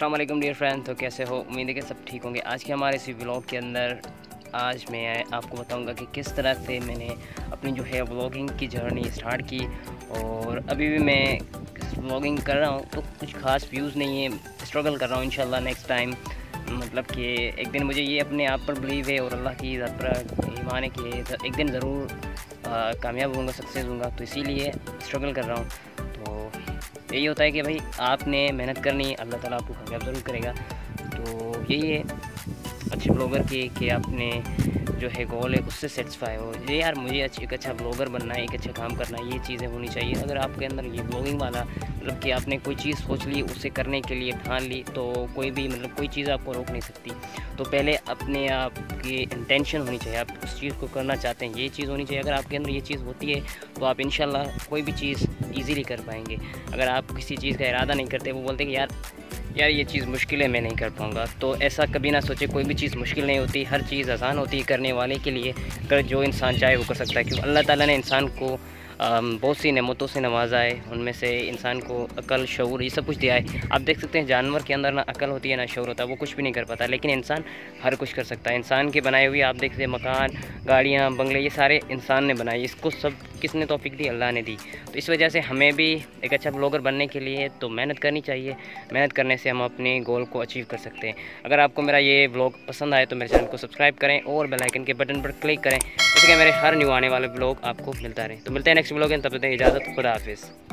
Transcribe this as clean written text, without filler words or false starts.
अस्सलाम वालेकुम dear friend. तो कैसे हो? उम्मीद है कि सब ठीक होंगे। आज के हमारे इसी व्लॉग के अंदर आज मैं आपको बताऊंगा कि किस तरह से मैंने अपनी जो है व्लॉगिंग की जर्नी स्टार्ट की। और अभी भी मैं व्लॉगिंग कर रहा हूँ तो कुछ खास व्यूज़ नहीं है, स्ट्रगल कर रहा हूँ। इंशाल्लाह नेक्स्ट टाइम मतलब कि एक दिन मुझे ये अपने आप पर बिलीव है और अल्लाह की ज़ात पर ईमान है कि एक दिन ज़रूर कामयाब होऊंगा, सक्सेस होऊंगा। तो इसीलिए स्ट्रगल कर रहा हूँ। तो यही होता है कि भाई आपने मेहनत करनी, अल्लाह ताला आपको कामयाब ज़रूर करेगा। तो यही है अच्छे ब्लॉगर की कि आपने जो है गोल है उससे सेटिस्फाई हो। ये यार मुझे एक अच्छा ब्लॉगर बनना है, एक अच्छा काम करना है, ये चीज़ें होनी चाहिए। अगर आपके अंदर ये ब्लॉगिंग वाला मतलब कि आपने कोई चीज़ सोच ली, उसे करने के लिए ठान ली, तो कोई भी मतलब कोई चीज़ आपको रोक नहीं सकती। तो पहले अपने आप की इंटेंशन होनी चाहिए, आप उस चीज़ को करना चाहते हैं, ये चीज़ होनी चाहिए। अगर आपके अंदर ये चीज़ होती है तो आप इंशाल्लाह कोई भी चीज़ ईज़िली कर पाएंगे। अगर आप किसी चीज़ का इरादा नहीं करते, वो बोलते हैं कि यार ये चीज़ मुश्किल है, मैं नहीं कर पाऊँगा, तो ऐसा कभी ना सोचे। कोई भी चीज़ मुश्किल नहीं होती, हर चीज़ आसान होती है करने वाले के लिए। अगर जो इंसान चाहे वो कर सकता है, क्योंकि अल्लाह ताला ने इंसान को बहुत सी नेमतों से नवाजा है। उनमें से इंसान को अकल, शऊर, ये सब कुछ दिया है। आप देख सकते हैं जानवर के अंदर ना अकल होती है ना शऊर होता है, वो कुछ भी नहीं कर पाता, लेकिन इंसान हर कुछ कर सकता है। इंसान के बनाए हुए आप देखते हैं मकान, गाड़ियाँ, बंगले, ये सारे इंसान ने बनाए। इसको सब किसने तौफीक दी? अल्लाह ने दी। तो इस वजह से हमें भी एक अच्छा ब्लॉगर बनने के लिए तो मेहनत करनी चाहिए। मेहनत करने से हम अपने गोल को अचीव कर सकते हैं। अगर आपको मेरा ये ब्लॉग पसंद आए तो मेरे चैनल को सब्सक्राइब करें और बेल आइकन के बटन पर क्लिक करें, जिससे कि मेरे हर न्यू आने वाले ब्लॉग आपको मिलता रहे। तो मिलते हैं नेक्स्ट ब्लॉग में, तब तक इजाज़त, खुदा हाफिज़।